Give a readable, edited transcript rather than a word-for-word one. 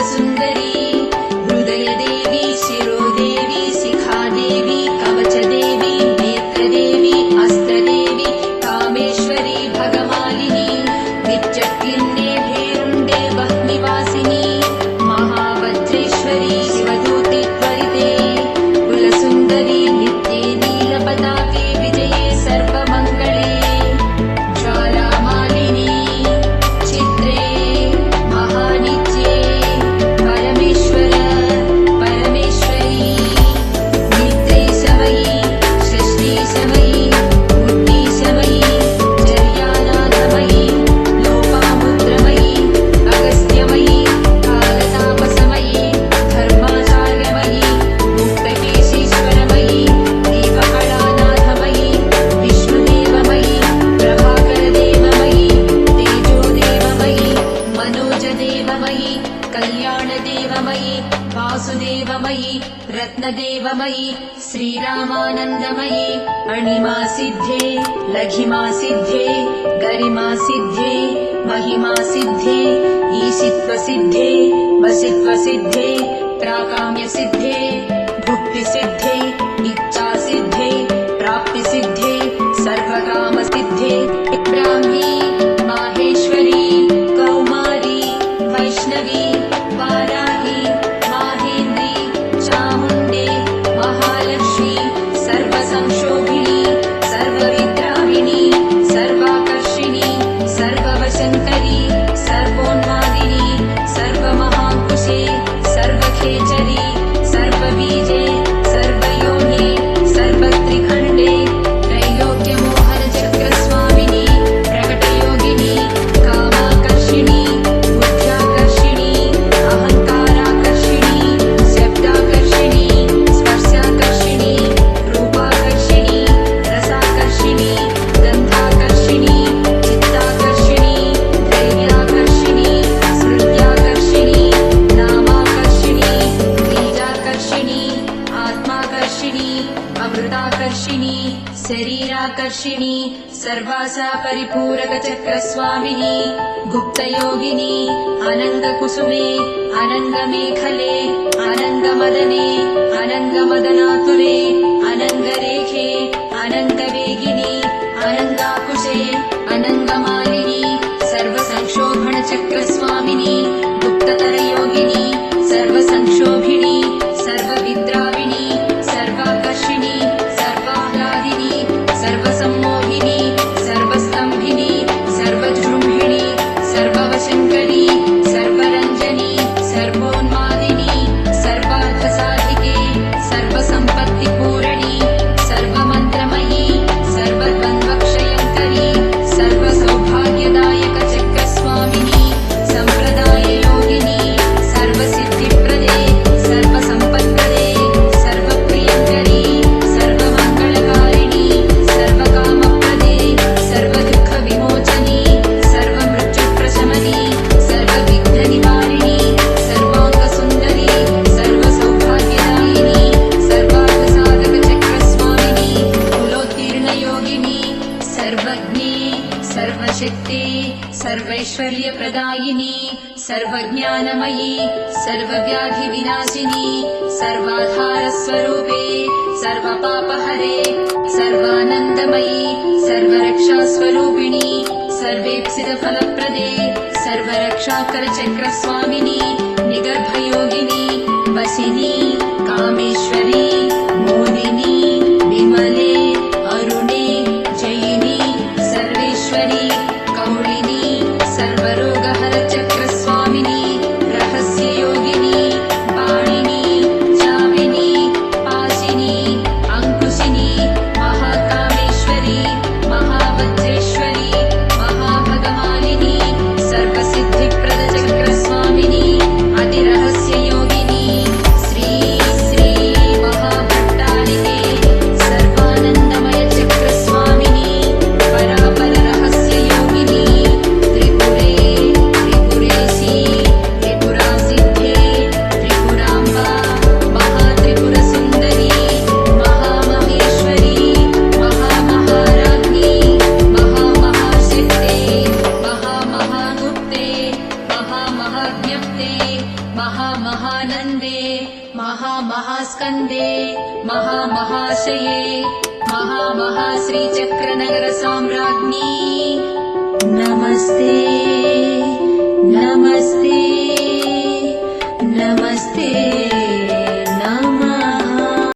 त्रिपुरसुन्दरी हृदयदेवी शिरोदेवी शिखादेवी कवचदेवी नेत्रदेवी हस्तदेवी कामेश्वरी भगमालिनी नित्यक्लिन्ने भेरुण्डे वह्निवासिनी महावज्रेश्वरी शिवदूते त्वरिते कुलसुन्दरी नित्ये नीलपताके विजये सर्वमङ्गले ज्वालामालिनी चित्रे महानित्ये परमेश्वर परमेश्वरी निद्रेशमयी षष्ठीशमयी मूर्तिशमयी जर्यानाथमयी लोपामुद्रमयी अगस्त्यमयी कालतापसमयी धर्माचार्यमयी मुक्तकेशीश्वरमयी दीपकलानाथमयी विष्णुदेवमयी प्रभाकरदेवमयी तेजोदेवमयी मनोजदेवमयी कल्याणदेवमयी वासुदेवमयी रत्नदेवमयी श्रीरामानन्दमयी अणिमासिद्धे लघिमासिद्धे गरिमासिद्धे महिमासिद्धे ईशित्वसिद्धे वसित्वसिद्धे प्राकाम्यसिद्धे भुक्तिसिद्धे इच्छासिद्धे प्राप्तिसिद्धे सर्वकामसिद्धे ब्राह्मी माहेश्वरी कौमारी वैष्णवी वाराही माहेन्द्री चामुण्डे महालक्ष्मी सर्वसंशोभिनी सर्वविद्राविणी सर्वाकर्षिणी सर्ववशङ्करी सर्वोन्मादिनी सर्वमहाकुशे सर्वखेचरी सर्वबीजे सर्वयोगे सर्वत्रिखण्डे त्रैलोक्यमोहनचक्रस्वामिनी प्रकटयोगिनी कामाकर्षिणी बुद्ध्याकर्षिणी अहङ्काराकर्षिणी शब्दाकर्षिणी स्पर्शाकर्षिणी रूपाकर्षिणी रसाकर्षिणी गन्धाकर्षिणी चित्ताकर्षिणी दैव्याकर्षिणी स्मृत्याकर्षिणी नामाकर्षिणी बीजाकर्षिणी आत्माकर्षिणी अमृताकर्षिणी शरीराकर्षिणी सर्वासा परिपूरकचक्रस्वामिनी गुप्तयोगिनी अनङ्गकुसुमे अनङ्गमेखले अनङ्गमदने अनङ्गमदनातुरे अनङ्गरेखे अनङ्गवेगिनी अनङ्गाकुशे अनङ्गमालिनी सर्वसंशोभनचक्रस्वामिनी गुप्ततरयोगिनी सर्वसंक्षोभिणी सर्वविद्राविणी सर्वाकर्षिणी सर्वाह्लादिनी सर्वसम्मोहिनी सर्वस्तम्भिनी सर्वजृम्भिणी सर्ववशङ्करी सर्वरञ्जनी सर्वोन्मादिनी सर्वार्थसाधिके सर्वसम्पत्तिपूरणी सर्वमन्त्रमयी सर्वद्वन्द्वक्षयङ्करी सर्वसौभाग्यदायकचक्रस्वामिनी सम्प्रदाययोगिनी सर्वसिद्धिप्रदे सर्वसम्पत्प्रदे सर्वप्रियङ्करी सर्वमङ्गलकारिणी सर्वकामप्रदे सर्वदुःखविमोचनी सर्वमृत्युप्रशमनी सर्वविघ्ननिवारिणी सर्वाङ्गसुन्दरी सर्वसौभाग्यदायिनी सर्वार्थसाधकचक्रस्वामिनी कुलोत्तीर्णयोगिनी सर्वज्ञे सर्वशक्ते सर्वैश्वर्यप्रदायिनी सर्वज्ञानमयी सर्वव्याधिविनाशिनी सर्वाधारस्वरूपे सर्वपापहरे सर्वानन्दमयी सर्वरक्षास्वरूपिणी सर्वेप्सितफलप्रदे सर्वरक्षाकरचक्रस्वामिनी निगर्भयोगिनी वसिनी कामेश्वरी मोदिनी विमले अरुणे जयिनी सर्वेश्वरी कौलिनी सर्वरोगहरचक्रस्वामिनी रहस्ययोगिनी पाणिनी चाविनी पाशिनी अंकुशिनी महाकामेश्वरी महावज्रेश्वरी महाभगमालिनी सर्वसिद्धिप्रदचक्रस्वामिनी अतिरहस्ययोगिनी श्री श्री महामहास्कन्दे महामहाशये महामहाश्रीचक्रनगरसाम्राज्ञी नमस्ते।